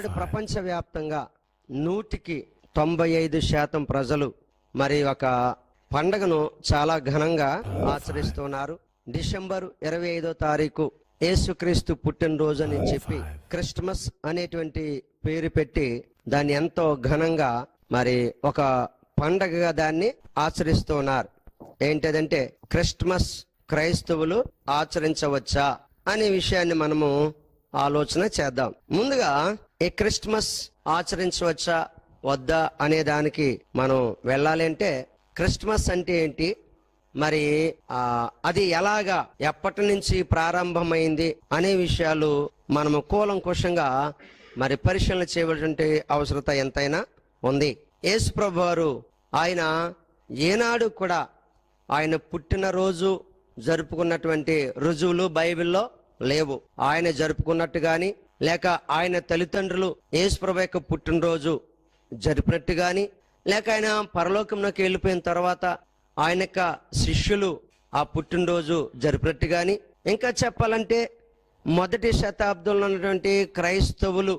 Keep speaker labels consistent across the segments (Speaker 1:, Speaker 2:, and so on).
Speaker 1: ఈనాడు ప్రపంచవ్యాప్తంగా 95% ప్రజలు మరి ఒక పండగను చాలా ఘనంగా ఆచరిస్తున్నారు. డిసెంబర్ 25వ తారీఖు యేసుక్రీస్తు పుట్టినరోజు అని చెప్పి క్రిస్మస్ అనేటువంటి పేరు పెట్టి దాన్ని ఎంతో ఘనంగా మరి ఒక పండగగా దాన్ని ఆచరిస్తున్నారు. ఏంటదంటే క్రిస్మస్ క్రైస్తవులు ఆచరించవచ్చా అనే విషయాన్ని మనము ఆలోచన చేద్దాం. ముందుగా ఈ క్రిస్మస్ ఆచరించవచ్చా వద్దా అనే దానికి మనం వెళ్ళాలంటే క్రిస్మస్ అంటే ఏంటి, మరి అది ఎలాగా ఎప్పటి నుంచి ప్రారంభమైంది అనే విషయాలు మనము కూలంకుషంగా మరి పరిశీలన చేయవలసిన అవసరత ఎంతైనా ఉంది. యేసు ప్రభు వారు ఆయన ఏనాడు కూడా ఆయన పుట్టినరోజు జరుపుకున్నటువంటి రుజువులు బైబిల్లో లేవు. ఆయన జరుపుకున్నట్టు గాని లేక ఆయన తల్లిదండ్రులు యేసు ప్రభు యొక్క పుట్టినరోజు జరిపినట్టు గాని లేక ఆయన పరలోకంలోకి వెళ్ళిపోయిన తర్వాత ఆయన యొక్క శిష్యులు ఆ పుట్టినరోజు జరిపినట్టు గాని, ఇంకా చెప్పాలంటే మొదటి శతాబ్దంలో ఉన్నటువంటి క్రైస్తవులు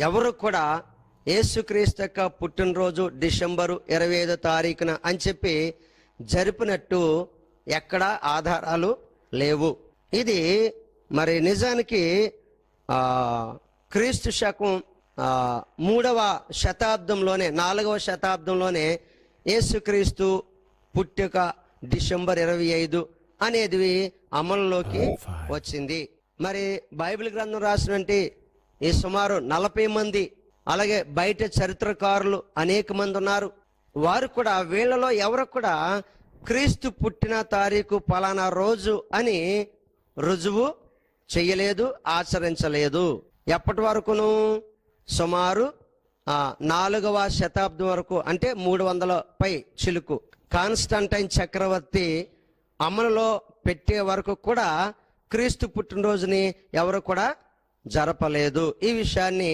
Speaker 1: ఎవరు కూడా యేసుక్రీస్తు యొక్క పుట్టినరోజు డిసెంబరు 25వ తారీఖున అని చెప్పి జరిపినట్టు ఎక్కడా ఆధారాలు లేవు. ఇది మరి నిజానికి క్రీస్తు శకం 3వ శతాబ్దంలోనే 4వ శతాబ్దంలోనే యేసుక్రీస్తు పుట్టుక డిసెంబర్ 25 అనేది అమలులోకి వచ్చింది. మరి బైబిల్ గ్రంథం రాసినటువంటి ఈ సుమారు 40 మంది, అలాగే బయట చరిత్రకారులు అనేక మంది ఉన్నారు. వారు కూడా వీళ్ళలో ఎవరు కూడా క్రీస్తు పుట్టిన తారీఖు పలానా రోజు అని రుజువు చెయ్యలేదు, ఆచరించలేదు. ఎప్పటి వరకును? సుమారు 4వ శతాబ్దం వరకు, అంటే 300 పై చిలుకు కాన్స్టంటైన్ చక్రవర్తి అమలులో పెట్టే వరకు కూడా క్రీస్తు పుట్టినరోజుని ఎవరు కూడా జరపలేదు. ఈ విషయాన్ని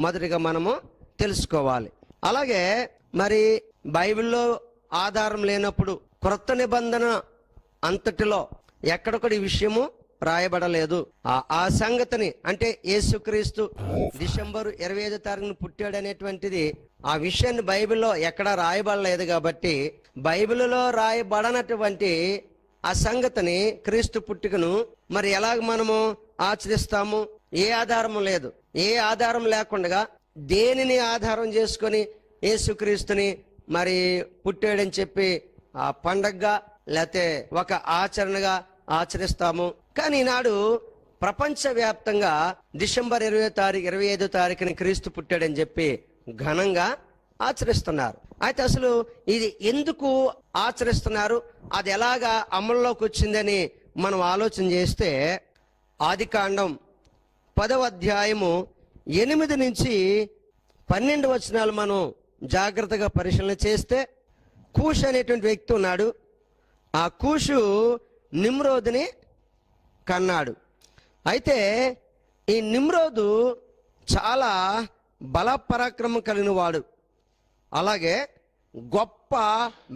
Speaker 1: మొదటిగా మనము తెలుసుకోవాలి. అలాగే మరి బైబిల్లో ఆధారం లేనప్పుడు క్రొత్త నిబంధన అంతటిలో ఎక్కడ కూడా ఈ విషయము రాయబడలేదు. ఆ సంగతిని అంటే యేసుక్రీస్తు డిసెంబర్ 25వ తారీఖున పుట్టాడు అనేటువంటిది ఆ విషయాన్ని బైబిల్లో ఎక్కడా రాయబడలేదు. కాబట్టి బైబిల్లో రాయబడనటువంటి ఆ సంగతిని క్రీస్తు పుట్టుకను మరి ఎలాగ మనము ఆచరిస్తాము? ఏ ఆధారము లేదు. ఏ ఆధారం లేకుండా దేనిని ఆధారం చేసుకొని యేసుక్రీస్తుని మరి పుట్టాడని చెప్పి ఆ పండగగా లేకపోతే ఒక ఆచరణగా ఆచరిస్తాము. కానీ ఈనాడు ప్రపంచవ్యాప్తంగా డిసెంబర్ 25వ తారీఖుని క్రీస్తు పుట్టాడని చెప్పి ఘనంగా ఆచరిస్తున్నారు. అయితే అసలు ఇది ఎందుకు ఆచరిస్తున్నారు, అది ఎలాగా అమల్లోకి వచ్చిందని మనం ఆలోచన చేస్తే ఆదికాండం 10వ అధ్యాయము 8 నుంచి 12 వచనాలు మనం జాగ్రత్తగా పరిశీలన చేస్తే కూష్ అనేటువంటి వ్యక్తి ఉన్నాడు. ఆ కూషు నిమ్రోదుని కన్నాడు. అయితే ఈ నిమ్రోదు చాలా బల పరాక్రమం కలిగిన వాడు, అలాగే గొప్ప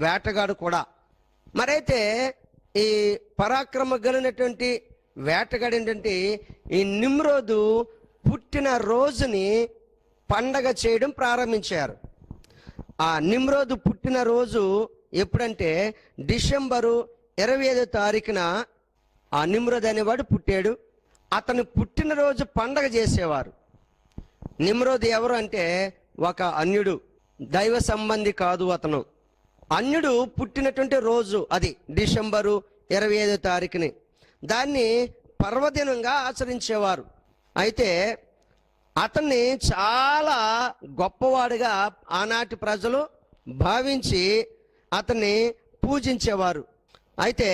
Speaker 1: వేటగాడు కూడా. మరైతే ఈ పరాక్రమ కలిగినటువంటి వేటగాడు ఏంటంటే ఈ నిమ్రోదు పుట్టిన రోజుని పండగ చేయడం ప్రారంభించారు. ఆ నిమ్రోదు పుట్టిన రోజు ఎప్పుడంటే డిసెంబరు 25వ తారీఖున ఆ నిమ్రోద్ అనేవాడు పుట్టాడు. అతను పుట్టినరోజు పండగ చేసేవారు. నిమ్రోద్ ఎవరు అంటే ఒక అన్యుడు, దైవ సంబంధి కాదు. అతను అన్యుడు పుట్టినటువంటి రోజు అది డిసెంబరు 25వ తారీఖుని. దాన్ని పర్వదినంగా ఆచరించేవారు. అయితే అతన్ని చాలా గొప్పవాడిగా ఆనాటి ప్రజలు భావించి అతన్ని పూజించేవారు. అయితే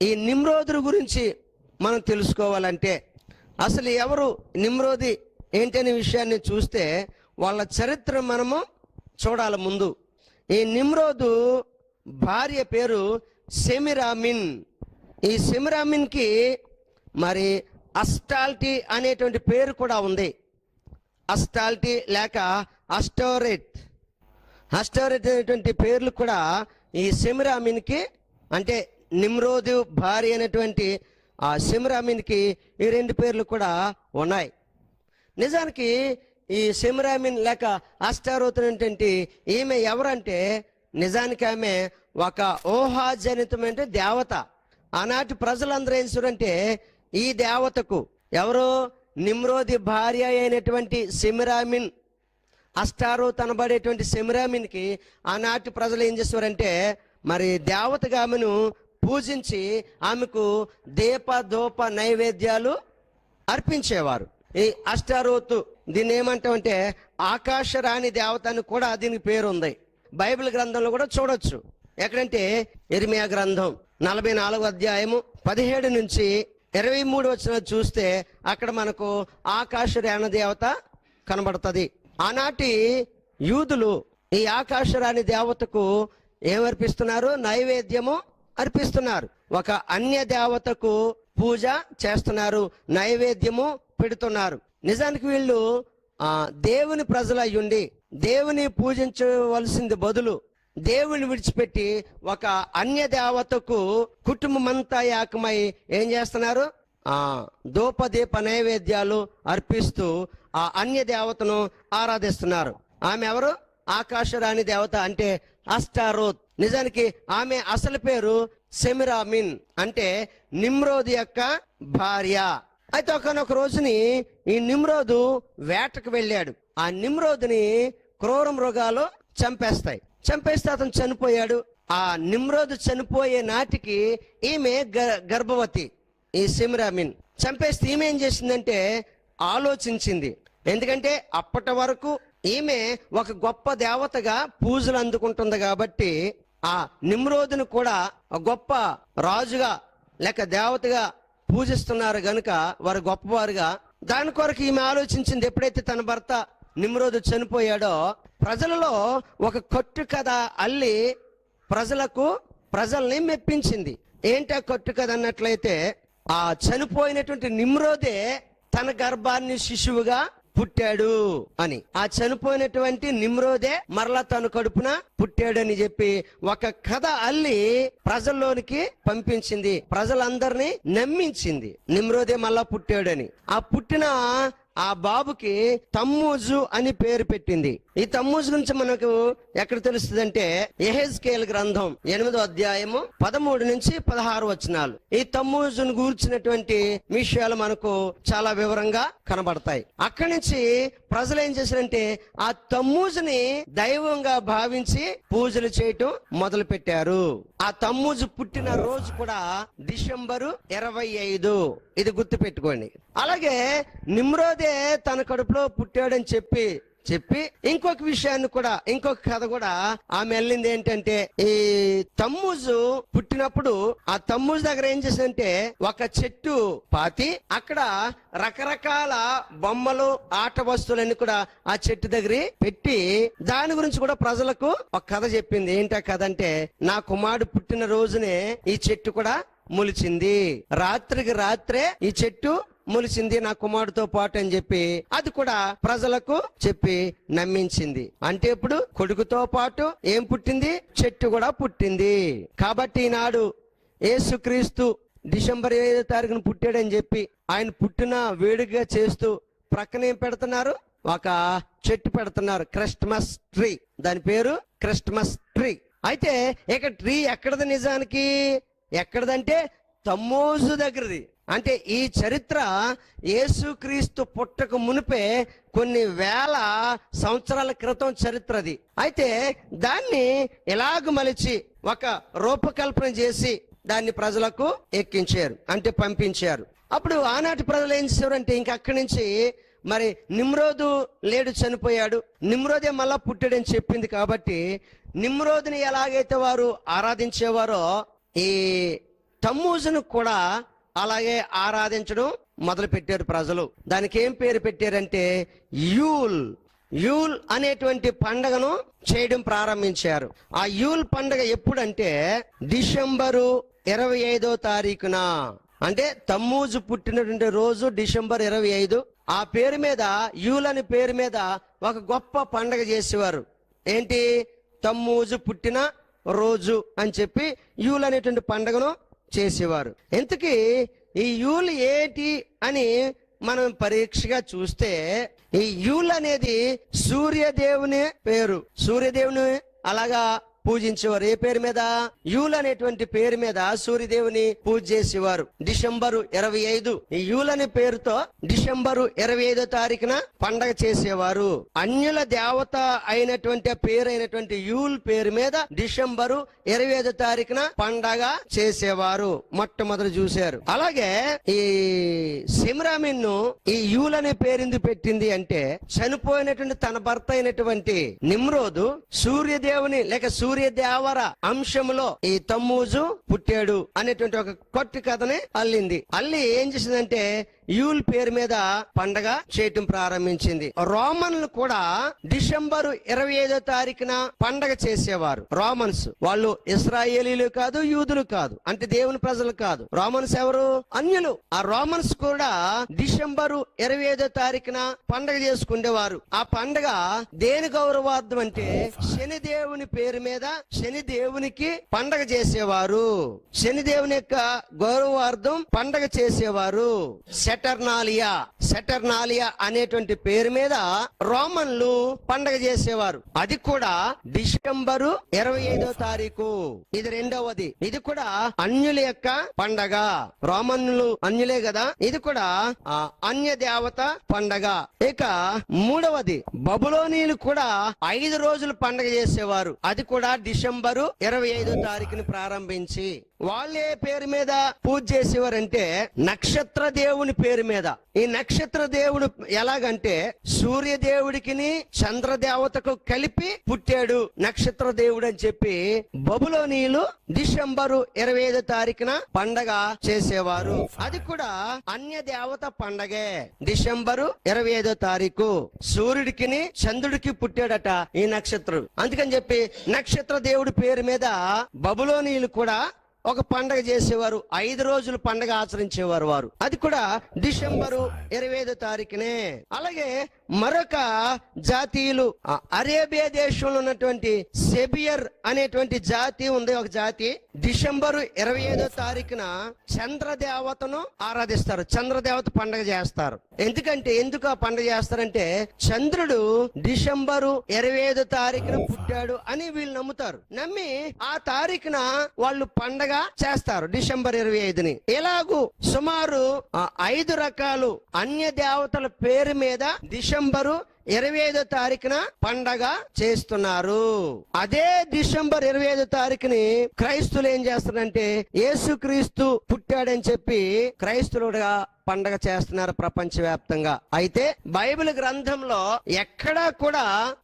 Speaker 1: ఈ నిమ్రోదు గురించి మనం తెలుసుకోవాలంటే అసలు ఎవరు నిమ్రోది ఏంటనే విషయాన్ని చూస్తే వాళ్ళ చరిత్ర మనము చూడాలి. ముందు ఈ నిమ్రోదు భార్య పేరు సెమిరామిన్. ఈ సెమిరామిన్కి మరి అస్టాల్టీ అనేటువంటి పేరు కూడా ఉంది. అస్టాల్టీ లేక అస్టోరెట్ అనేటువంటి పేర్లు కూడా ఈ సెమిరామిన్కి, అంటే నిమ్రోదు భార్య అనేటువంటి ఆ సెమిరామిన్కి ఈ 2 పేర్లు కూడా ఉన్నాయి. నిజానికి ఈ సెమిరామిన్ లేక అష్టారోత్ ఏంటంటే ఈమె ఎవరంటే నిజానికి ఆమె ఒక ఊహాజనితమైన దేవత. ఆనాటి ప్రజలందరూ ఏం చూడంటే ఈ దేవతకు ఎవరు నిమ్రోది భార్య అయినటువంటి సెమిరామిన్ అష్టారోత్ అనబడేటువంటి సెమిరామిన్కి ఆనాటి ప్రజలు ఏం చేస్తారంటే మరి దేవతగా ఆమెను పూజించి ఆమెకు దీప ధూప నైవేద్యాలు అర్పించేవారు. ఈ అష్టారోతు దీన్ని ఏమంటామంటే ఆకాశరాణి దేవత అని కూడా దీనికి పేరు ఉంది. బైబిల్ గ్రంథంలో కూడా చూడొచ్చు. ఎక్కడంటే ఇర్మియా గ్రంథం 44వ అధ్యాయము 17 నుంచి 23 వచ్చిన చూస్తే అక్కడ మనకు ఆకాశరాణి దేవత కనబడుతుంది. ఆనాటి యూదులు ఈ ఆకాశరాణి దేవతకు ఏమర్పిస్తున్నారు? నైవేద్యము అర్పిస్తున్నారు. ఒక అన్య దేవతకు పూజ చేస్తున్నారు, నైవేద్యము పెడుతున్నారు. నిజానికి వీళ్ళు దేవుని ప్రజలు అయ్యుండి దేవుని పూజించవలసింది బదులు దేవుని విడిచిపెట్టి ఒక అన్య దేవతకు కుటుంబం అంతా ఏకమై ఏం చేస్తున్నారు? ధూపదీప నైవేద్యాలు అర్పిస్తూ ఆ అన్య దేవతను ఆరాధిస్తున్నారు. ఆమె ఎవరు? ఆకాశరాణి దేవత అంటే అష్టారోత్. నిజానికి ఆమె అసలు పేరు సెమిరామిన్ అంటే నిమ్రోదు యొక్క భార్య. అయితే ఒకనొక రోజుని ఈ నిమ్రోదు వేటకు వెళ్ళాడు. ఆ నిమ్రోదుని క్రూర మృగాలు చంపేస్తే అతను చనిపోయాడు. ఆ నిమ్రోదు చనిపోయే నాటికి ఈమె గర్భవతి. ఈ సెమిరామిన్ చంపేస్తే ఈమె ఏం చేసిందంటే ఆలోచించింది. ఎందుకంటే అప్పటి వరకు ఈమె ఒక గొప్ప దేవతగా పూజలు అందుకుంటుంది కాబట్టి ఆ నిమ్రోదును కూడా గొప్ప రాజుగా లేక దేవతగా పూజిస్తున్నారు గనుక వారు గొప్పవారుగా. దాని కొరకు ఈమె ఆలోచించింది. ఎప్పుడైతే తన భర్త నిమ్రోదు చనిపోయాడో ప్రజలలో ఒక కట్టు కథ అల్లి ప్రజల్ని మెప్పించింది. ఏంటి ఆ కట్టు కథ అన్నట్లయితే ఆ చనిపోయినటువంటి నిమ్రోదే తన గర్భాన్ని శిశువుగా పుట్టాడు అని. ఆ చనిపోయినటువంటి నిమ్రోదే మరలా తన కడుపున పుట్టాడని చెప్పి ఒక కథ అల్లి ప్రజల్లోనికి పంపించింది. ప్రజలందరినీ నమ్మించింది నిమ్రోదే మళ్ళా పుట్టాడని. ఆ పుట్టిన ఆ బాబుకి తమ్మూజు అని పేరు పెట్టింది. ఈ తమ్మూజు గురించి మనకు ఎక్కడ తెలుస్తుంది అంటే యెహెజ్కేలు గ్రంథం 8వ అధ్యాయము 13 నుంచి 16 వచనాలు. ఈ తమ్మూజును గూర్చినటువంటి విషయాలు మనకు చాలా వివరంగా కనబడతాయి. అక్కడి నుంచి ప్రజలు ఏం చేశారంటే ఆ తమ్మూజుని దైవంగా భావించి పూజలు చేయటం మొదలు పెట్టారు. ఆ తమ్మూజు పుట్టిన రోజు కూడా డిసెంబరు 25. ఇది గుర్తు పెట్టుకోండి. అలాగే నిమ్రోదే తన కడుపులో పుట్టాడని చెప్పి ఇంకొక విషయాన్ని కూడా ఇంకొక కథ కూడా ఆమె వెళ్ళింది. ఏంటంటే ఈ తమ్మూజు పుట్టినప్పుడు ఆ తమ్మూజు దగ్గర ఏం చేసిందంటే ఒక చెట్టు పాతి అక్కడ రకరకాల బొమ్మలు ఆట వస్తువులన్నీ కూడా ఆ చెట్టు దగ్గర పెట్టి దాని గురించి కూడా ప్రజలకు ఒక కథ చెప్పింది. ఏంటి ఆ కథ అంటే నా కుమారుడు పుట్టిన రోజునే ఈ చెట్టు కూడా మొలిచింది, రాత్రికి రాత్రే ఈ చెట్టు మొలిచింది నా కుమారుడితో పాటు అని చెప్పి అది కూడా ప్రజలకు చెప్పి నమ్మించింది. అంటే ఇప్పుడు కొడుకుతో పాటు ఏం పుట్టింది? చెట్టు కూడా పుట్టింది. కాబట్టి ఈనాడు యేసుక్రీస్తు డిసెంబర్ 5వ తారీఖున పుట్టాడని చెప్పి ఆయన పుట్టిన వేడుకగా చేస్తూ ప్రక్కన ఏం పెడుతున్నారు? ఒక చెట్టు పెడుతున్నారు, క్రిస్మస్ ట్రీ. దాని పేరు క్రిస్మస్ ట్రీ. అయితే ఇక ట్రీ ఎక్కడది? నిజానికి ఎక్కడదంటే తమ్మూజు దగ్గరది. అంటే ఈ చరిత్ర యేసుక్రీస్తు పుట్టక మునిపే కొన్ని వేల సంవత్సరాల క్రితం చరిత్రది. అయితే దాన్ని ఎలాగ మలిచి ఒక రూపకల్పన చేసి దాన్ని ప్రజలకు ఎక్కించారు, అంటే పంపించారు. అప్పుడు ఆనాటి ప్రజలు ఏం చేశారంటే ఇంక అక్కడి నుంచి మరి నిమ్రోదు లేడు, చనిపోయాడు, నిమ్రోదే మళ్ళా పుట్టాడని చెప్పింది కాబట్టి నిమ్రోదుని ఎలాగైతే వారు ఆరాధించేవారో ఈ తమ్మూజును కూడా అలాగే ఆరాధించడం మొదలు పెట్టారు ప్రజలు. దానికి ఏం పేరు పెట్టారంటే యూల్ అనేటువంటి పండగను చేయడం ప్రారంభించారు. ఆ యూల్ పండగ ఎప్పుడంటే డిసెంబరు 25వ తారీఖున. అంటే తమ్మూజు పుట్టినటువంటి రోజు డిసెంబర్ 25. ఆ పేరు మీద యూల్ అనే పేరు మీద ఒక గొప్ప పండగ చేసేవారు. ఏంటి? తమ్మూజు పుట్టిన రోజు అని చెప్పి యూల్ అనేటువంటి పండగను చేసేవారు. ఇంతకీ ఈ యూల్ ఏంటి అని మనం పరీక్షగా చూస్తే ఈ యూల్ అనేది సూర్యదేవుని పేరు. సూర్యదేవుని అలాగా పూజించేవారు. ఏ పేరు మీద? యూల్ అనేటువంటి పేరు మీద సూర్యదేవుని పూజ చేసేవారు. డిసెంబరు 25 ఈ యూల్ అనే పేరుతో డిసెంబరు 25వ తారీఖున పండగ చేసేవారు. అన్యుల దేవత అయినటువంటి ఆ పేరు అయినటువంటి యూల్ పేరు మీద డిసెంబరు 25వ తారీఖున పండగ చేసేవారు. మొట్టమొదటి చూశారు. అలాగే ఈ సెమిరామిన్ను ఈ యూల్ అనే పేరు పెట్టింది అంటే చనిపోయినటువంటి తన భర్త అయినటువంటి నిమ్రోదు సూర్యదేవుని లేక సూర్యదేవర అంశంలో ఈ తమ్మూజు పుట్టాడు అనేటువంటి ఒక కొత్త కథని అల్లి ఏం చేసిందంటే యూల్ పేరు మీద పండగ చేయటం ప్రారంభించింది. రోమన్లు కూడా డిసెంబరు 25వ తారీఖున పండగ చేసేవారు. రోమన్స్ వాళ్ళు ఇశ్రాయేలీలు కాదు, యూదులు కాదు, అంటే దేవుని ప్రజలు కాదు. రోమన్స్ ఎవరు? అన్యులు. ఆ రోమన్స్ కూడా డిసెంబరు 25వ తారీఖున పండగ చేసుకునేవారు. ఆ పండగ దేని గౌరవార్థం అంటే శనిదేవుని పేరు మీద శనిదేవునికి పండగ చేసేవారు. శనిదేవుని యొక్క గౌరవార్థం పండగ చేసేవారు. సెటర్నాలియా అనేటువంటి పేరు మీద రోమన్లు పండగ చేసేవారు. అది కూడా డిసెంబరు 25వ తారీఖు. ఇది రెండవది. ఇది కూడా అన్యుల యొక్క పండగ. రోమన్లు అన్యులే కదా, ఇది కూడా అన్య దేవత పండగ. ఇక మూడవది బబులోనీయులు కూడా 5 రోజులు పండగ చేసేవారు. అది కూడా డిసెంబరు 25వ తారీఖుని ప్రారంభించి వాళ్ళే పేరు మీద పూజ చేసేవారంటే నక్షత్ర దేవుని పేరు మీద. ఈ నక్షత్ర దేవుడు ఎలాగంటే సూర్యదేవుడికి చంద్రదేవతకు కలిపి పుట్టాడు నక్షత్ర దేవుడు అని చెప్పి బబులోనీయులు డిసెంబరు 25వ తారీఖున పండగ చేసేవారు. అది కూడా అన్య దేవత పండగే. డిసెంబరు 25వ తారీఖు సూర్యుడికి చంద్రుడికి పుట్టాడట ఈ నక్షత్రుడు. అందుకని చెప్పి నక్షత్ర దేవుడి పేరు మీద బబులోనీయులు కూడా ఒక పండగ చేసేవారు. 5 రోజులు పండగ ఆచరించేవారు వారు. అది కూడా డిసెంబరు 25వ తారీఖునే. అలాగే మరొక జాతీయులు అరేబియా దేశంలో ఉన్నటువంటి సెబియర్ అనేటువంటి జాతి ఉంది. ఒక జాతి డిసెంబరు 25వ తారీఖున చంద్రదేవతను ఆరాధిస్తారు. చంద్రదేవత పండగ చేస్తారు. ఎందుకు ఆ పండగ చేస్తారంటే చంద్రుడు డిసెంబరు 25వ తారీఖున పుట్టాడు అని వీళ్ళు నమ్ముతారు. నమ్మి ఆ తారీఖున వాళ్ళు పండగ చేస్తారు డిసెంబర్ 25ని. ఇలాగూ సుమారు 5 రకాలు అన్య దేవతల పేరు మీద డిసెంబరు 25వ తారీఖున పండగ చేస్తున్నారు. అదే డిసెంబర్ 25వ తారీఖుని క్రైస్తువులు ఏం చేస్తారంటే యేసుక్రీస్తు పుట్టాడని చెప్పి క్రైస్తవులుగా పండగ చేస్తున్నారు ప్రపంచవ్యాప్తంగా. అయితే బైబిల్ గ్రంథంలో ఎక్కడా కూడా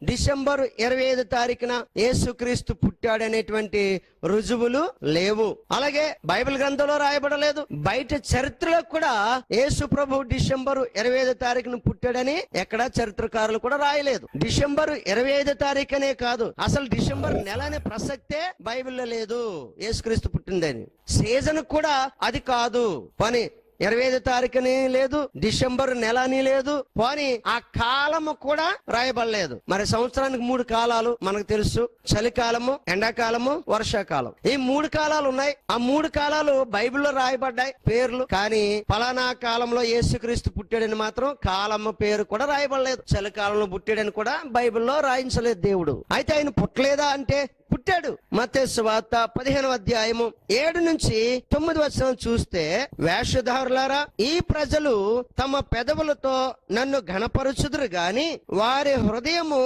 Speaker 1: డిసెంబర్ 25వ తారీఖున యేసుక్రీస్తు పుట్టాడనేటువంటి రుజువులు లేవు. అలాగే బైబిల్ గ్రంథంలో రాయబడలేదు. బయట చరిత్రలో కూడా యేసు ప్రభు డిసెంబర్ 25వ తారీఖున పుట్టాడని ఎక్కడా చరిత్రకారులు కూడా రాయలేదు. డిసెంబర్ 25వ తారీఖునే కాదు, అసలు డిసెంబర్ నెల అనే ప్రసక్తే బైబిల్లో లేదు యేసుక్రీస్తు పుట్టిందని. సీజన్ కూడా అది కాదు. పని 25వ తారీఖుని లేదు, డిసెంబర్ నెల అని లేదు, పోనీ ఆ కాలము కూడా రాయబడలేదు. మరి సంవత్సరానికి 3 కాలాలు మనకు తెలుసు. చలికాలము, ఎండాకాలము, వర్షాకాలం. ఈ 3 కాలాలు ఉన్నాయి. ఆ 3 కాలాలు బైబిల్లో రాయబడ్డాయి పేర్లు. కానీ ఫలానా కాలంలో యేసుక్రీస్తు పుట్టాడని మాత్రం కాలము పేరు కూడా రాయబడలేదు. చలికాలంలో పుట్టాడని కూడా బైబిల్లో రాయించలేదు దేవుడు. అయితే ఆయన పుట్టలేదా అంటే పుట్టాడు. మత్తయి సువార్త 15వ అధ్యాయము 7 నుంచి 9 వచనం చూస్తే, వేషధారులారా, ఈ ప్రజలు తమ పెదవులతో నన్ను ఘనపరచుదురు గాని వారి హృదయము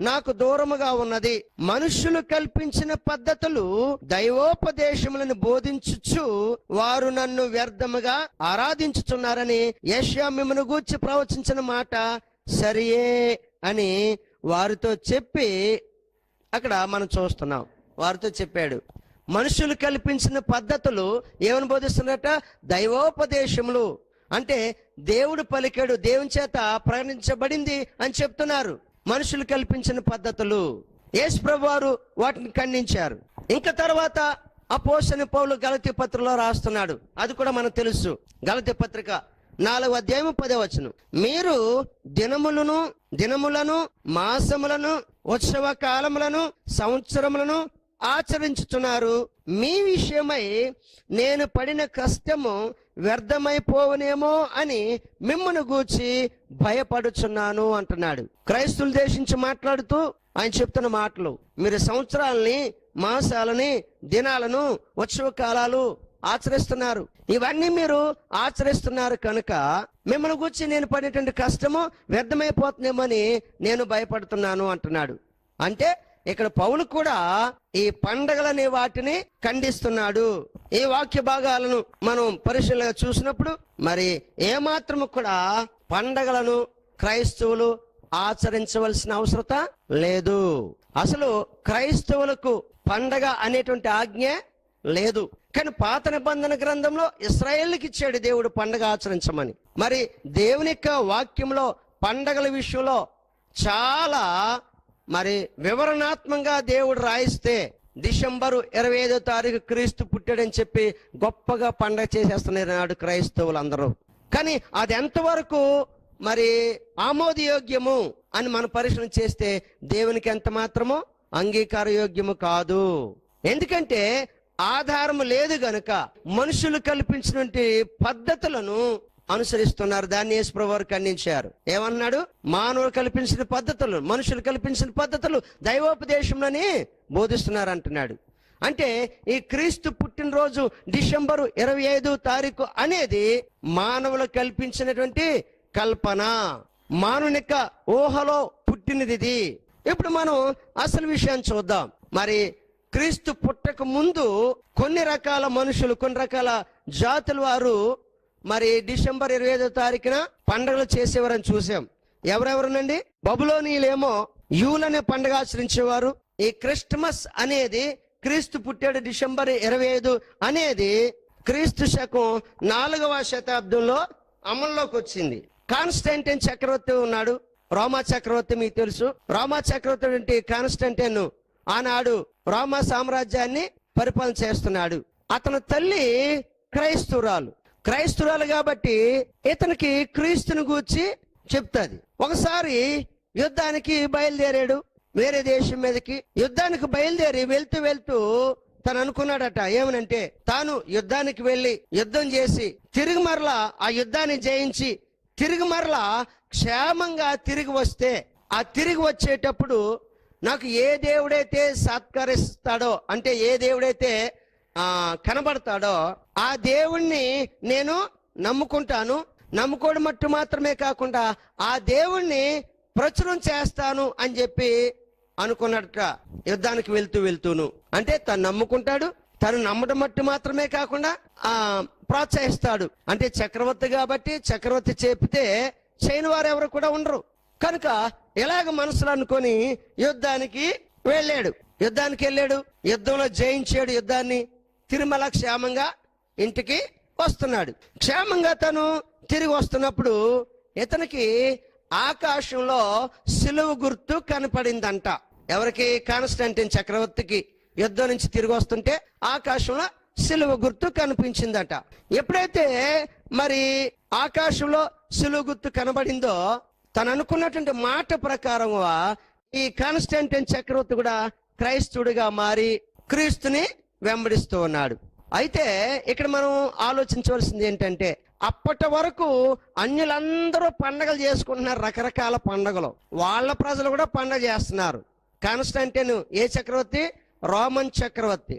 Speaker 1: నాకు దూరముగా ఉన్నది. మనుషులు కల్పించిన పద్ధతులు దైవోపదేశములను బోధించుచు వారు నన్ను వ్యర్థముగా ఆరాధించుచున్నారని యెషయా మిమ్మును గూర్చి ప్రవచించిన మాట సరియే అని వారితో చెప్పి అక్కడ మనం చూస్తున్నాం. వారితో చెప్పాడు. మనుషులు కల్పించిన పద్ధతులు ఏమని బోధిస్తున్నట? దైవోపదేశములు. అంటే దేవుడు పలికాడు, దేవుని చేత ప్రకటించబడింది అని చెప్తున్నారు. మనుషులు కల్పించిన పద్ధతులు. యేసు ప్రభువారు వాటిని ఖండించారు. ఇంకా తర్వాత అపోస్తలుడైన పౌలు గలతీ పత్రికలో రాస్తున్నాడు. అది కూడా మనకు తెలుసు. గలతీ పత్రిక 4వ అధ్యాయము 10వ వచనం, మీరు దినములను మాసములను ఉత్సవ కాలములను సంవత్సరములను ఆచరించుతున్నారు. మీ విషయమై నేను పడిన కష్టము వ్యర్థమైపోవనేమో అని మిమ్మల్ని గూర్చి భయపడుచున్నాను అంటున్నాడు. క్రైస్తవులు దేశించి మాట్లాడుతూ ఆయన చెప్తున్న మాటలు, మీరు సంవత్సరాలని, మాసాలని, దినాలను, ఉత్సవ కాలాలు ఆచరిస్తున్నారు. ఇవన్నీ మీరు ఆచరిస్తున్నారు కనుక మిమ్మల్ని గురించి నేను పడేటువంటి కష్టము వ్యర్థమైపోతుందేమని నేను భయపడుతున్నాను అంటున్నాడు. అంటే ఇక్కడ పౌలు కూడా ఈ పండగలనే వాటిని ఖండిస్తున్నాడు. ఈ వాక్య భాగాలను మనం పరిశీలనగా చూసినప్పుడు మరి ఏమాత్రము కూడా పండగలను క్రైస్తవులు ఆచరించవలసిన అవసరత లేదు. అసలు క్రైస్తవులకు పండగ అనేటువంటి ఆజ్ఞ లేదు. కానీ పాత నిబంధన గ్రంథంలో ఇశ్రాయేలుకి ఇచ్చాడు దేవుడు పండగ ఆచరించమని. మరి దేవుని యొక్క వాక్యంలో పండగల విషయంలో చాలా మరి వివరణాత్మకంగా దేవుడు రాయిస్తే డిసెంబరు 25వ తారీఖు క్రీస్తు పుట్టాడని చెప్పి గొప్పగా పండగ చేసేస్తున్నారు నాడు క్రైస్తవులు అందరూ. కానీ అది ఎంతవరకు మరి ఆమోదయోగ్యము అని మనం పరిశీలన చేస్తే దేవునికి ఎంత మాత్రమో అంగీకార యోగ్యము కాదు. ఎందుకంటే ఆధారము లేదు గనుక మనుషులు కల్పించినటువంటి పద్ధతులను అనుసరిస్తున్నారు. దాన్ని యేసుప్రభువు వారు ఖండించారు. ఏమన్నాడు? మానవులు కల్పించిన పద్ధతులు, మనుషులు కల్పించిన పద్ధతులు దైవోపదేశంలోని బోధిస్తున్నారు అంటున్నాడు. అంటే ఈ క్రీస్తు పుట్టినరోజు డిసెంబరు 25వ తారీఖు అనేది మానవులు కల్పించినటువంటి కల్పన, మానవునిక ఊహలో పుట్టినది. ఇప్పుడు మనం అసలు విషయాన్ని చూద్దాం. మరి క్రీస్తు పుట్టక ముందు కొన్ని రకాల మనుషులు, కొన్ని రకాల జాతుల వారు మరి డిసెంబర్ 25వ తారీఖున పండుగలు చేసేవారని చూసాం. ఎవరెవరునండి? బబులోనీయులేమో యూలనే పండుగ ఆచరించేవారు. ఈ క్రిస్టమస్ అనేది క్రీస్తు పుట్టాడు డిసెంబర్ 25 అనేది క్రీస్తు శకం 4వ శతాబ్దంలో అమల్లోకి వచ్చింది. కాన్స్టంటైన్ చక్రవర్తి ఉన్నాడు, రోమా చక్రవర్తి. మీకు తెలుసు, రోమా చక్రవర్తి అంటే కాన్స్టంటైన్ ఆనాడు రోమా సామ్రాజ్యాన్ని పరిపాలన చేస్తున్నాడు. అతని తల్లి క్రైస్తురాలు కాబట్టి ఇతనికి క్రీస్తుని గూర్చి చెప్తాది. ఒకసారి యుద్ధానికి బయలుదేరాడు, వేరే దేశం మీదకి యుద్ధానికి బయలుదేరి వెళ్తూ తను అనుకున్నాడట ఏమనంటే, తాను యుద్ధానికి వెళ్ళి యుద్ధం చేసి తిరిగి మరలా ఆ యుద్ధాన్ని జయించి తిరిగి మరలా క్షేమంగా తిరిగి వస్తే, ఆ తిరిగి వచ్చేటప్పుడు నాకు ఏ దేవుడైతే సత్కరిస్తాడో, అంటే ఏ దేవుడైతే కనబడతాడో ఆ దేవుణ్ణి నేను నమ్ముకుంటాను. నమ్ముకోవడం మట్టు మాత్రమే కాకుండా ఆ దేవుణ్ణి ప్రచురం చేస్తాను అని చెప్పి అనుకున్నట్ట. యుద్ధానికి వెళ్తూను అంటే తను నమ్ముకుంటాడు, తను నమ్మడం మట్టు మాత్రమే కాకుండా ప్రోత్సహిస్తాడు. అంటే చక్రవర్తి కాబట్టి చక్రవర్తి చెప్తే చేయని వారు ఎవరు కూడా ఉండరు కనుక ఎలాగ మనసులో అనుకొని యుద్ధానికి వెళ్ళాడు. యుద్ధంలో జయించాడు యుద్ధాన్ని. తిరుమల క్షేమంగా ఇంటికి వస్తున్నాడు. క్షేమంగా తను తిరిగి వస్తున్నప్పుడు ఇతనికి ఆకాశంలో సిలువ గుర్తు కనపడిందంట. ఎవరికి? కాన్స్టంటైన్ చక్రవర్తికి. యుద్ధం నుంచి తిరిగి వస్తుంటే ఆకాశంలో సిలువ గుర్తు కనిపించిందట. ఎప్పుడైతే మరి ఆకాశంలో సిలువ గుర్తు కనబడిందో తను అనుకున్నటువంటి మాట ప్రకారంగా ఈ కాన్స్టంటైన్ చక్రవర్తి కూడా క్రైస్తవుడిగా మారి క్రీస్తుని వెంబడిస్తూ ఉన్నాడు. అయితే ఇక్కడ మనం ఆలోచించవలసింది ఏంటంటే, అప్పటి వరకు అన్యులందరూ పండగలు చేసుకుంటున్నారు, రకరకాల పండగలు. వాళ్ళ ప్రజలు కూడా పండగ చేస్తున్నారు. కాన్స్టంటైన్ ఏ చక్రవర్తి? రోమన్ చక్రవర్తి.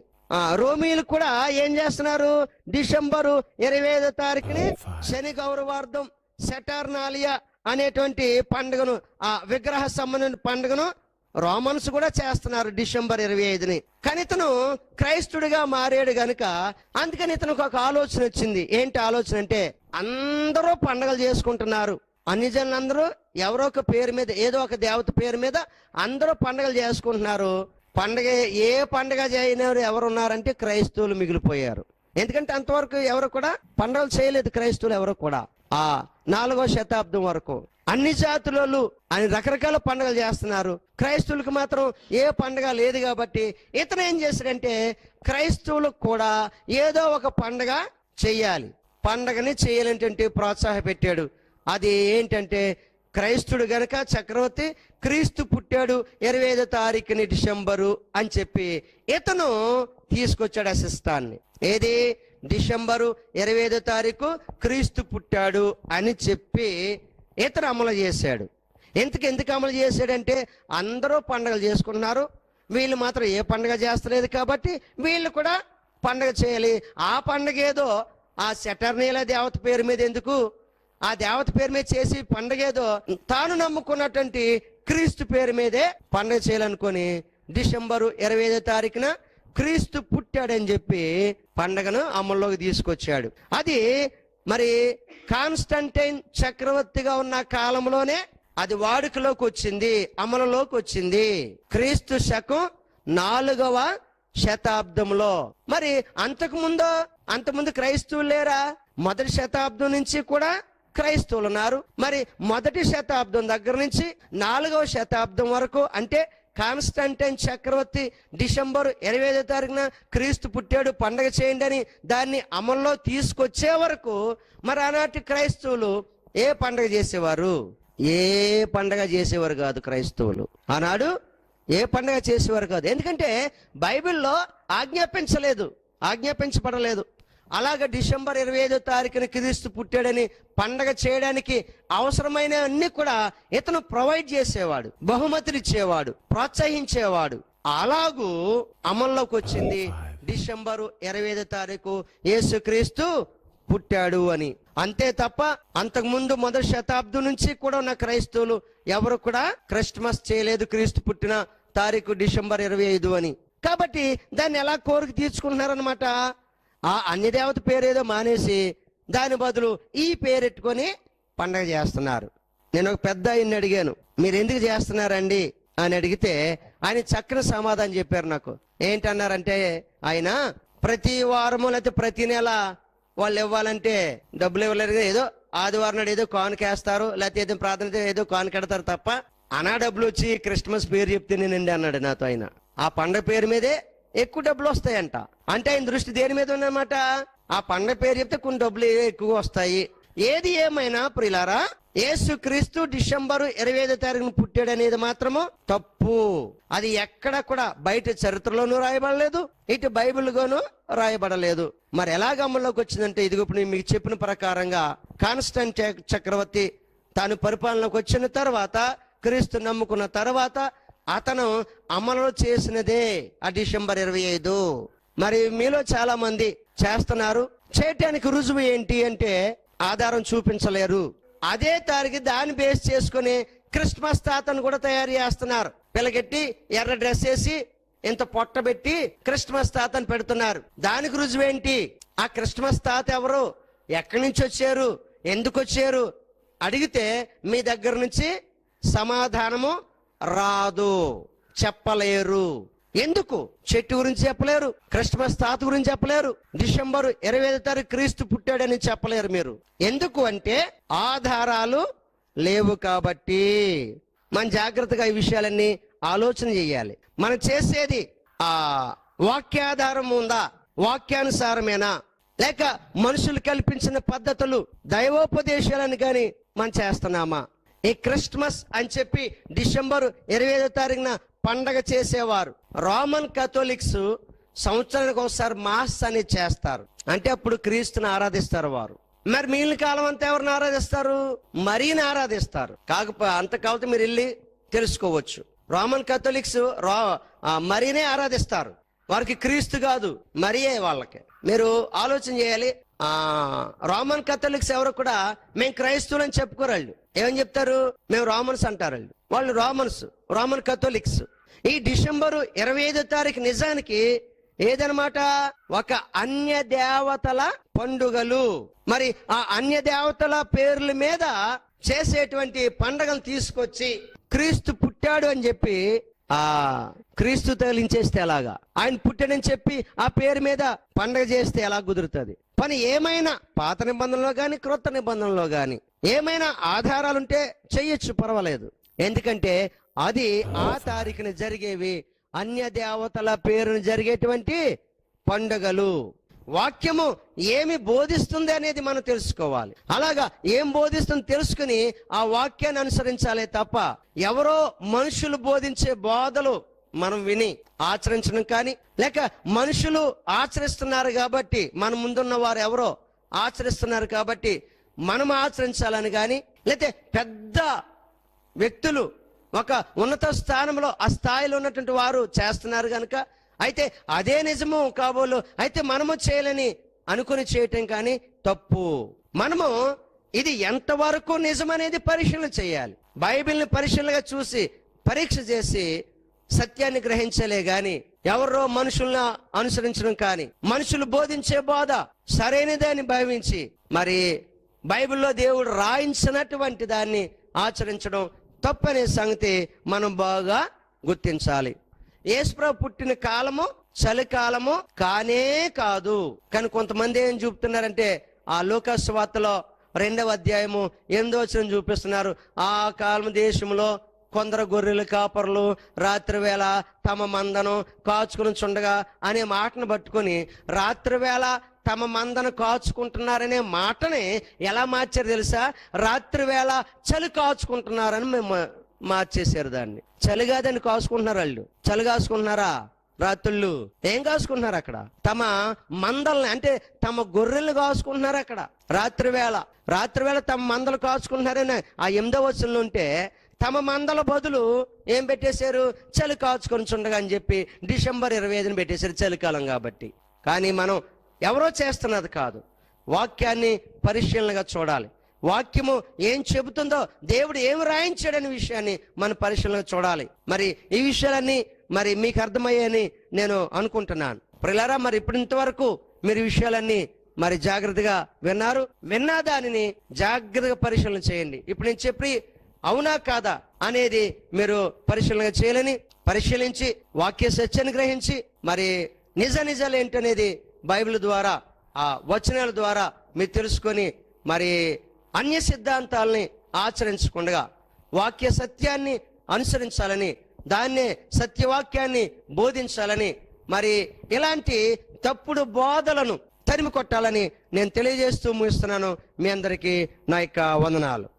Speaker 1: రోమీలు కూడా ఏం చేస్తున్నారు? డిసెంబరు 25వ తారీఖుని శని గౌరవార్థం సెటర్నాలియా అనేటువంటి పండుగను, ఆ విగ్రహ సంబంధించిన పండుగను రోమన్స్ కూడా చేస్తున్నారు డిసెంబర్ 25ని. కానీ ఇతను క్రైస్తుడిగా మారాడు గనుక అందుకని ఇతనికి ఒక ఆలోచన వచ్చింది. ఏంటి ఆలోచన అంటే, అందరూ పండుగలు చేసుకుంటున్నారు, అన్ని జనులందరూ ఎవరో ఒక పేరు మీద, ఏదో ఒక దేవత పేరు మీద అందరూ పండుగలు చేసుకుంటున్నారు. ఏ పండుగ చేయనివారు ఎవరు ఉన్నారంటే క్రైస్తవులు మిగిలిపోయారు. ఎందుకంటే అంతవరకు ఎవరు కూడా పండుగలు చేయలేదు క్రైస్తవులు ఎవరు కూడా. 4వ శతాబ్దం వరకు అన్ని జాతులలో అని రకరకాల పండుగలు చేస్తున్నారు. క్రైస్తవులకు మాత్రం ఏ పండుగ లేదు కాబట్టి ఇతను ఏం చేశాడంటే, క్రైస్తవులకు కూడా ఏదో ఒక పండుగ చెయ్యాలి, పండుగని చేయాలంటే ప్రోత్సాహ పెట్టాడు. అది ఏంటంటే క్రైస్తుడు గనక చక్రవర్తి క్రీస్తు పుట్టాడు 25వ తారీఖుని డిసెంబరు అని చెప్పి ఇతను తీసుకొచ్చాడు ఆ సిస్టాన్ని. ఏది? డిసెంబరు 25వ తారీఖు క్రీస్తు పుట్టాడు అని చెప్పి ఇతను అమలు చేశాడు. ఎందుకు అమలు చేశాడంటే అందరూ పండుగలు చేసుకున్నారు, వీళ్ళు మాత్రం ఏ పండుగ చేస్తలేదు కాబట్టి వీళ్ళు కూడా పండుగ చేయాలి. ఆ పండుగ ఏదో ఆ సెటర్నీల దేవత పేరు మీద ఎందుకు, ఆ దేవత పేరు మీద చేసి పండుగ ఏదో తాను నమ్ముకున్నటువంటి క్రీస్తు పేరు మీదే పండుగ చేయాలనుకొని డిసెంబరు 25వ తారీఖున క్రీస్తు పుట్టాడని చెప్పి పండుగను అమల్లోకి తీసుకొచ్చాడు. అది మరి కాన్స్టంటైన్ చక్రవర్తిగా ఉన్న కాలంలోనే అది వాడుకలోకి వచ్చింది, అమలులోకి వచ్చింది. క్రీస్తు శకం 4వ శతాబ్దంలో. మరి అంతకుముందు క్రైస్తవులు లేరా? మొదటి శతాబ్దం నుంచి కూడా క్రైస్తవులు ఉన్నారు. మరి మొదటి శతాబ్దం దగ్గర నుంచి 4వ శతాబ్దం వరకు, అంటే కాన్స్టంటైన్ చక్రవర్తి డిసెంబరు 25వ తారీఖున క్రీస్తు పుట్టాడు పండగ చేయండి అని దాన్ని అమల్లో తీసుకొచ్చే వరకు మరి ఆనాటి క్రైస్తవులు ఏ పండగ చేసేవారు? ఏ పండగ చేసేవారు కాదు క్రైస్తవులు. ఆనాడు ఏ పండగ చేసేవారు కాదు. ఎందుకంటే బైబిల్లో ఆజ్ఞాపించబడలేదు. అలాగ డిసెంబర్ 25వ తారీఖున క్రీస్తు పుట్టాడని పండగ చేయడానికి అవసరమైన అన్ని కూడా ఇతను ప్రొవైడ్ చేసేవాడు, బహుమతులు ఇచ్చేవాడు, ప్రోత్సహించేవాడు. అలాగూ అమల్లోకి వచ్చింది డిసెంబరు 25వ తారీఖు యేసుక్రీస్తు పుట్టాడు అని. అంతే తప్ప అంతకుముందు మొదటి శతాబ్దం నుంచి కూడా ఉన్న క్రైస్తవులు ఎవరు కూడా క్రిస్మస్ చేయలేదు క్రీస్తు పుట్టిన తారీఖు డిసెంబర్ 25 అని. కాబట్టి దాన్ని ఎలా కోరిక తీర్చుకుంటున్నారనమాట. ఆ అన్యదేవత పేరేదో మానేసి దాని బదులు ఈ పేరెట్టుకొని పండగ చేస్తున్నారు. నేను ఒక పెద్ద ఆయన్ని అడిగాను, మీరు ఎందుకు చేస్తున్నారండి అని అడిగితే ఆయన చక్కని సమాధానం చెప్పారు నాకు. ఏంటన్నారంటే, ఆయన ప్రతి వారము లేకపోతే ప్రతి నెల వాళ్ళు ఇవ్వాలంటే డబ్బులు ఇవ్వలేరు, ఏదో ఆదివారం నాడు ఏదో కానుకేస్తారు, లేకపోతే ఏదో ప్రార్థన ఏదో కానుకెడతారు తప్ప అనా డబ్బులు వచ్చి క్రిస్మస్ పేరు చెప్తేనేనండి అన్నాడు నాతో ఆయన. ఆ పండగ పేరు మీదే ఎక్కువ డబ్బులు వస్తాయంట. అంటే ఆయన దృష్టి దేని మీద ఉందన్నమాట, ఆ పండగ పేరు చెప్తే కొన్ని డబ్బులు ఎక్కువ వస్తాయి. ఏది ఏమైనా ప్రియులారా, యేసుక్రీస్తు డిసెంబరు 25వ తారీఖున పుట్టాడు అనేది మాత్రము తప్పు. అది ఎక్కడ కూడా బయట చరిత్రలోనూ రాయబడలేదు, ఇటు బైబిల్లోనూ రాయబడలేదు. మరి ఎలాగ అమల్లోకి వచ్చిందంటే, ఇదిగో మీకు చెప్పిన ప్రకారంగా కాన్స్టంటైన్ చక్రవర్తి తాను పరిపాలనకు వచ్చిన తర్వాత, క్రీస్తు నమ్ముకున్న తర్వాత అతను అమలు చేసినదే ఆ డిసెంబర్ 25. మరి మీలో చాలా మంది చేస్తున్నారు. చేయటానికి రుజువు ఏంటి అంటే ఆధారం చూపించలేరు. అదే తారీఖు దాన్ని బేస్ చేసుకుని క్రిస్మస్ తాతను కూడా తయారు చేస్తున్నారు. పిల్లగెట్టి ఎర్ర డ్రెస్ వేసి ఇంత పొట్టబెట్టి క్రిస్మస్ తాతను పెడుతున్నారు. దానికి రుజువేంటి? ఆ క్రిస్మస్ తాత ఎవరు, ఎక్కడి నుంచి వచ్చారు, ఎందుకు వచ్చారు అడిగితే మీ దగ్గర నుంచి సమాధానము రాదు, చెప్పలేరు. ఎందుకు? చెట్టు గురించి చెప్పలేరు, క్రిస్మస్ తాత గురించి చెప్పలేరు, డిసెంబరు 25వ తారీఖు క్రీస్తు పుట్టాడని చెప్పలేరు మీరు. ఎందుకు అంటే ఆధారాలు లేవు కాబట్టి. మన జాగ్రత్తగా ఈ విషయాలన్నీ ఆలోచన చేయాలి. మనం చేసేది ఆ వాక్యాధారం ఉందా, వాక్యానుసారమేనా, లేక మనుషులు కల్పించిన పద్ధతులు దైవోపదేశాలను కానీ మనం చేస్తున్నామా? ఈ క్రిస్మస్ అని చెప్పి డిసెంబరు 25వ తారీఖున పండగ చేసేవారు రోమన్ కాథోలిక్స్ సంవత్సరానికి ఒకసారి మాస్ అనేది చేస్తారు. అంటే అప్పుడు క్రీస్తుని ఆరాధిస్తారు వారు. మరి మిగిలిన కాలం అంతా ఎవరిని ఆరాధిస్తారు? మరీని ఆరాధిస్తారు. కాకపోతే మీరు వెళ్ళి తెలుసుకోవచ్చు. రోమన్ కాథోలిక్స్ మరీనే ఆరాధిస్తారు. వారికి క్రీస్తు కాదు, మరియే వాళ్ళకి. మీరు ఆలోచన చేయాలి. రోమన్ కాథోలిక్స్ ఎవరు కూడా మేము క్రైస్తవులు అని చెప్పుకోరాళ్ళు. ఏమని చెప్తారు? మేము రోమన్స్ అంటారు వాళ్ళు. రోమన్ కాథోలిక్స్. ఈ డిసెంబరు 25వ తారీఖు నిజానికి ఏదనమాట, ఒక అన్య దేవతల పండుగలు. మరి ఆ అన్య దేవతల పేర్ల మీద చేసేటువంటి పండుగలు తీసుకొచ్చి క్రీస్తు పుట్టాడు అని చెప్పి ఆ క్రీస్తు తగిలించేస్తే ఎలాగా? ఆయన పుట్టాడని చెప్పి ఆ పేరు మీద పండగ చేస్తే ఎలా కుదురుతుంది? పని ఏమైనా పాత నిబంధనలో గాని క్రొత్త నిబంధనలో గాని ఏమైనా ఆధారాలుంటే చెయ్యొచ్చు, పర్వాలేదు. ఎందుకంటే అది ఆ తారీఖున జరిగేవి అన్య దేవతల పేరును జరిగేటువంటి పండుగలు. వాక్యము ఏమి బోధిస్తుంది అనేది మనం తెలుసుకోవాలి. అలాగా ఏం బోధిస్తుంది తెలుసుకుని ఆ వాక్యాన్ని అనుసరించాలే తప్ప ఎవరో మనుషులు బోధించే బోధలు మనం విని ఆచరించడం కానీ, లేక మనుషులు ఆచరిస్తున్నారు కాబట్టి మన ముందున్న వారు ఎవరో ఆచరిస్తున్నారు కాబట్టి మనం ఆచరించాలని కానీ, లేకపోతే పెద్ద వ్యక్తులు ఒక ఉన్నత స్థానంలో ఆ స్థాయిలో ఉన్నటువంటి వారు చేస్తున్నారు కనుక అయితే అదే నిజము కాబోలు అయితే మనము చేయాలని అనుకుని చేయటం కానీ తప్పు. మనము ఇది ఎంతవరకు నిజమనేది పరిశీలన చేయాలి. బైబిల్ని పరిశీలనగా చూసి పరీక్ష చేసి సత్యాన్ని గ్రహించలే గాని ఎవరో మనుషులను అనుసరించడం కానీ, మనుషులు బోధించే బోధ సరైనదని భావించి మరి బైబిల్లో దేవుడు రాయించినటువంటి దాన్ని ఆచరించడం తప్పనే సంగతి మనం బాగా గుర్తించాలి. యేసుప్రభు పుట్టిన కాలము చలికాలము కానే కాదు. కానీ కొంతమంది ఏం చూపుతున్నారంటే ఆ లూకా సువార్తలో 2వ అధ్యాయము 8వ వచనం చూపిస్తున్నారు. ఆ కాలం దేశంలో కొందరు గొర్రెల కాపరులు రాత్రి వేళ తమ మందను కాచుకుని చుండగా అనే మాటను పట్టుకొని రాత్రి వేళ తమ మందను కాచుకుంటున్నారనే మాటని ఎలా మార్చారు తెలుసా? రాత్రి వేళ చలి కాచుకుంటున్నారని మేము మార్చేశారు దాన్ని. చలి కాదని కాచుకుంటున్నారు వాళ్ళు. చలి కాచుకుంటున్నారా? రాత్రుళ్ళు ఏం కాసుకుంటున్నారు అక్కడ? తమ మందల్ని అంటే తమ గొర్రెలు కాసుకుంటున్నారు అక్కడ రాత్రి వేళ తమ మందలు కాచుకుంటున్నారని ఆ 8వ వచనంలో ఉంటే తమ మందల బదులు ఏం పెట్టేశారు? చలి కాచుకొని చుండగా అని చెప్పి డిసెంబర్ 25ని పెట్టేశారు, చలికాలం కాబట్టి. కానీ మనం ఎవరో చేస్తున్నది కాదు, వాక్యాన్ని పరిశీలనగా చూడాలి. వాక్యము ఏం చెబుతుందో, దేవుడు ఏం రాయించాడనే విషయాన్ని మన పరిశీలనగా చూడాలి. మరి ఈ విషయాలన్నీ మరి మీకు అర్థమయ్యాయని నేను అనుకుంటున్నాను. ప్రియులారా, మరి ఇప్పుడు ఇంతవరకు మీరు విషయాలన్నీ మరి జాగ్రత్తగా విన్నా దానిని జాగ్రత్తగా పరిశీలన చేయండి. ఇప్పుడు నేను చెప్పి అవునా కాదా అనేది మీరు పరిశీలన చేయాలని, పరిశీలించి వాక్య సత్యాన్ని గ్రహించి మరి నిజాలు ఏంటనేది బైబిల్ ద్వారా ఆ వచనాల ద్వారా మీరు తెలుసుకొని మరి అన్య సిద్ధాంతాలని ఆచరించకుండా వాక్య సత్యాన్ని అనుసరించాలని, దాన్నే సత్యవాక్యాన్ని బోధించాలని, మరి ఇలాంటి తప్పుడు బోధలను తరిమి కొట్టాలని నేను తెలియజేస్తూ ముగిస్తున్నాను. మీ అందరికీ నా యొక్క వందనాలు.